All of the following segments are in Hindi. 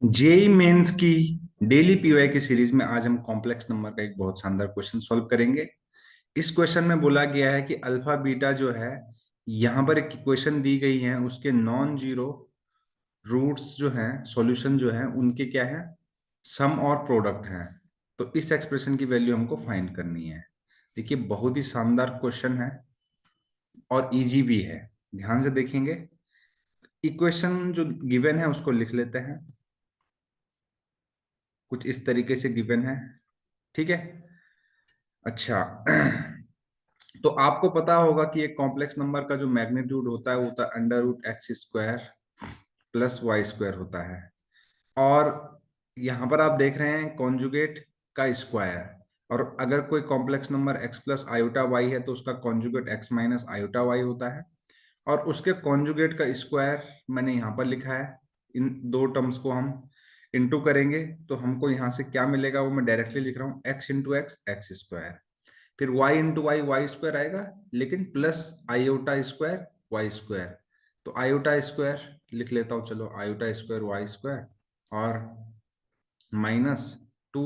जेई मेंस की डेली पीवाई की सीरीज में आज हम कॉम्प्लेक्स नंबर का एक बहुत शानदार क्वेश्चन सॉल्व करेंगे। इस क्वेश्चन में बोला गया है कि अल्फा बीटा जो है, यहाँ पर एक इक्वेशन दी गई है, उसके नॉन जीरो रूट्स जो हैं, सॉल्यूशन जो है उनके क्या है, सम और प्रोडक्ट है। तो इस एक्सप्रेशन की वैल्यू हमको फाइंड करनी है। देखिए बहुत ही शानदार क्वेश्चन है और इजी भी है। ध्यान से देखेंगे, इक्वेशन जो गिवन है उसको लिख लेते हैं। कुछ इस तरीके से गिवन है, ठीक है। अच्छा तो आपको पता होगा कि एक कॉम्प्लेक्स नंबर का जो मैग्नीट्यूड होता है वो होता है under root X square plus Y square होता है। और यहाँ पर आप देख रहे हैं कॉन्जुगेट का स्क्वायर। और अगर कोई complex number x plus iota Y है तो उसका conjugate x minus iota Y होता है। और उसके कॉन्जुगेट का स्क्वायर मैंने यहाँ पर लिखा है। इन दो टर्म्स को हम इंटू करेंगे तो हमको यहाँ से क्या मिलेगा वो मैं डायरेक्टली लिख रहा हूँ, x into X X square, फिर y into Y Y square आएगा, लेकिन plus iota square Y square. तो आयोटा स्क्वायर लिख लेता हूँ, चलो आयोटा स्क्वायर वाई स्क्वायर और minus two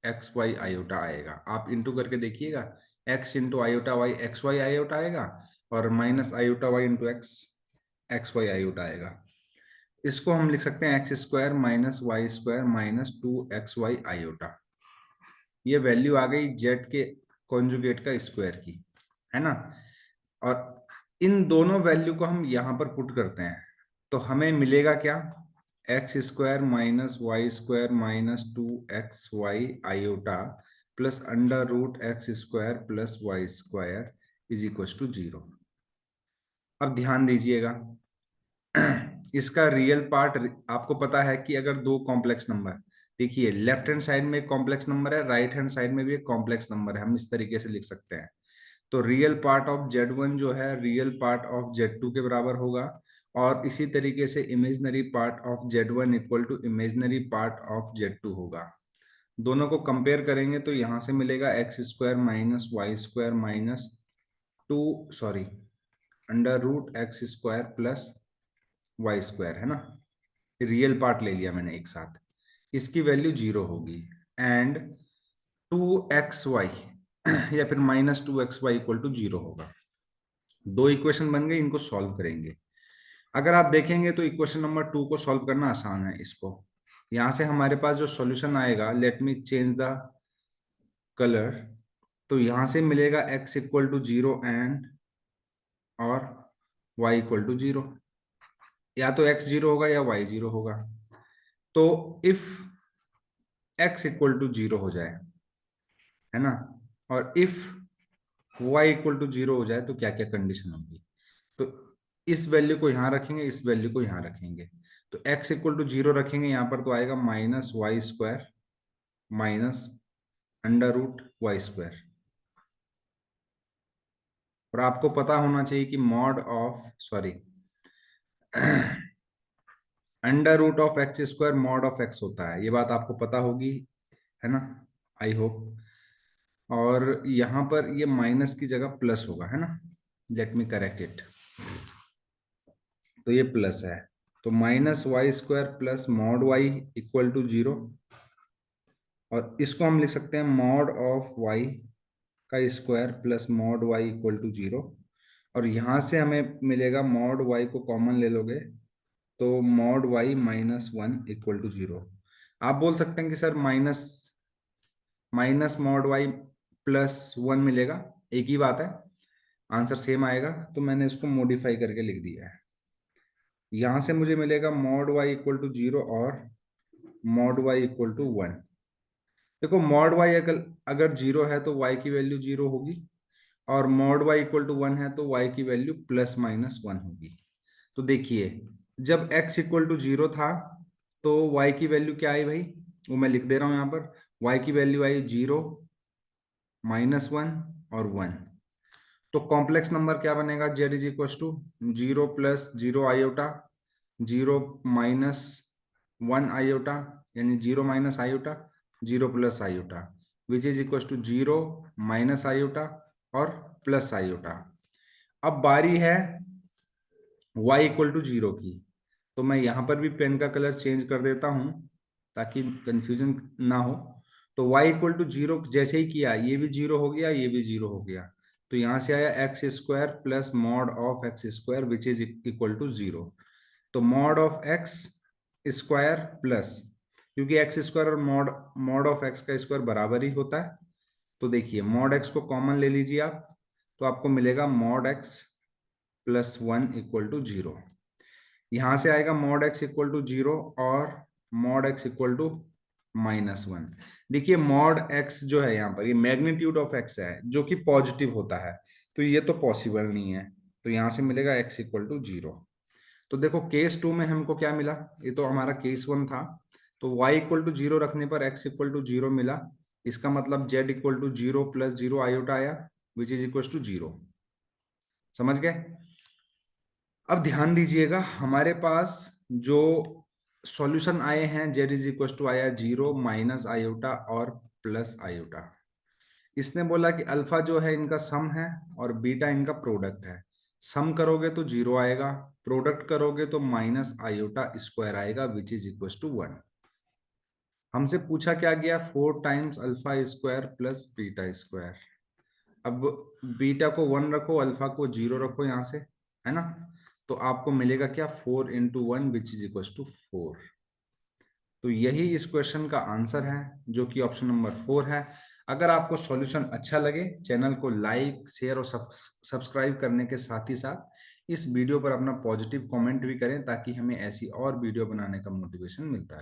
X Y iota आएगा। आप इंटू करके देखिएगा, x into iota Y X Y iota आएगा और minus iota Y into X X Y iota आएगा। इसको हम लिख सकते हैं X square minus Y square minus two X Y iota. ये वैल्यू आ गई जेड के कॉन्जुगेट का स्क्वायर की, है ना। और इन दोनों वैल्यू को हम यहां पर पुट करते हैं तो हमें मिलेगा क्या, X square minus Y square minus two X Y iota plus under root X square plus Y square is equal to zero. अब ध्यान दीजिएगा, इसका रियल पार्ट आपको पता है कि अगर दो कॉम्प्लेक्स नंबर, देखिए लेफ्ट हैंड साइड में एक कॉम्प्लेक्स नंबर है, राइट हैंड साइड में भी एक कॉम्प्लेक्स नंबर है, हम इस तरीके से लिख सकते हैं। तो रियल पार्ट ऑफ Z1 जो है रियल पार्ट ऑफ Z2 के बराबर होगा। और इसी तरीके से imaginary part of Z1 equal to imaginary part of Z2 होगा। दोनों को कंपेयर करेंगे तो यहां से मिलेगा X square minus Y square minus two, sorry, under root X square plus Y square, है ना। रियल पार्ट ले लिया मैंने एक साथ, इसकी वैल्यू जीरो होगी। एंड टू एक्स वाई या फिर minus two X Y equal to zero होगा। दो इक्वेशन बन गई, इनको सॉल्व करेंगे। अगर आप देखेंगे तो इक्वेशन नंबर टू को सॉल्व करना आसान है। इसको यहां से हमारे पास जो सॉल्यूशन आएगा, let me change the colour. तो यहां से मिलेगा x equal to zero and और y इक्वल टू जीरो। या तो x जीरो होगा या y जीरो होगा। तो if x equal to zero हो जाए, है ना, और if y equal to zero हो जाए तो क्या क्या कंडीशन होगी। तो इस वैल्यू को यहां रखेंगे, इस वैल्यू को यहां रखेंगे। तो x इक्वल टू जीरो रखेंगे यहां पर तो आएगा minus Y square minus under root Y square. और आपको पता होना चाहिए कि mod of, sorry, under root of x square mod of X होता है, ये बात आपको पता होगी, है ना, आई होप। और यहाँ पर ये माइनस की जगह प्लस होगा, है ना। Let me correct it. तो ये प्लस है, तो minus Y square plus mod Y equal to zero. और इसको हम लिख सकते हैं मॉड ऑफ वाई का square plus mod Y equal to zero. और यहाँ से हमें मिलेगा मॉड वाई को कॉमन ले लोगे तो mod Y minus one equal to zero. आप बोल सकते हैं कि sir minus minus mod Y plus one मिलेगा, एक ही बात है, आंसर सेम आएगा। तो मैंने इसको मॉडिफाई करके लिख दिया है। यहां से मुझे मिलेगा mod Y equal to zero और mod Y equal to one. देखो मॉड वाई अगर अगर जीरो है तो वाई की वैल्यू जीरो होगी, और mod Y equal to one है तो वाई की वैल्यू प्लस माइनस वन होगी। तो देखिए, जब x इक्वल टू जीरो था तो y की वैल्यू क्या आई भाई, वो मैं लिख दे रहा हूं यहाँ पर। y की value i zero minus one और वन। तो कॉम्प्लेक्स नंबर क्या बनेगा, z is equal to zero plus zero iota, zero minus one iota, यानी zero minus iota, zero plus iota, which is equal to zero minus iota और प्लस आयोटा। अब बारी है y इक्वल टू जीरो की। तो मैं यहाँ पर भी पेन का कलर चेंज कर देता हूँ ताकि कंफ्यूजन ना हो। तो y इक्वल टू जीरो जैसे ही किया, ये भी जीरो हो गया, ये भी जीरो हो गया, तो यहाँ से आया x square plus mod of x square which is equal to zero. तो mod of x square plus, क्योंकि एक्स स्क्वायर और मॉड मॉड ऑफ एक्स का स्क्वायर बराबर ही होता है, तो देखिए मॉड एक्स को कॉमन ले लीजिए आप, तो आपको मिलेगा mod x plus one equal to zero. यहां से आएगा mod x equal to zero और mod x equal to minus one. देखिए मॉड एक्स जो है यहाँ पर, ये मैग्नीट्यूड ऑफ एक्स है जो कि पॉजिटिव होता है, तो ये तो पॉसिबल नहीं है, तो यहां से मिलेगा एक्स इक्वल टू जीरो। तो देखो केस टू में हमको क्या मिला, ये तो हमारा केस वन था, तो y इक्वल टू जीरो रखने पर x इक्वल टू जीरो मिला। इसका मतलब z equal to zero plus zero iota आया which is equal to zero. समझ गए? अब ध्यान दीजिएगा, हमारे पास जो सॉल्यूशन आए हैं z इज इक्वल टू आया जीरो माइनस आयोटा और प्लस आयोटा। इसने बोला कि अल्फा जो है इनका सम है और बीटा इनका प्रोडक्ट है। सम करोगे तो जीरो आएगा, प्रोडक्ट करोगे तो माइनस आयोटा स्क्वायर आएगा which is equal to one. हमसे पूछा क्या गया, four times alpha square plus beta square. अब बीटा को वन रखो, अल्फा को जीरो रखो यहाँ से, है ना, तो आपको मिलेगा क्या, four into one which is equal to four. तो यही इस क्वेश्चन का आंसर है जो कि ऑप्शन नंबर फोर है। अगर आपको सॉल्यूशन अच्छा लगे, चैनल को लाइक शेयर और सब्सक्राइब करने के साथ ही साथ इस वीडियो पर अपना पॉजिटिव कमेंट भी करें ताकि हमें ऐसी और वीडियो बनाने का मोटिवेशन मिलता रहे।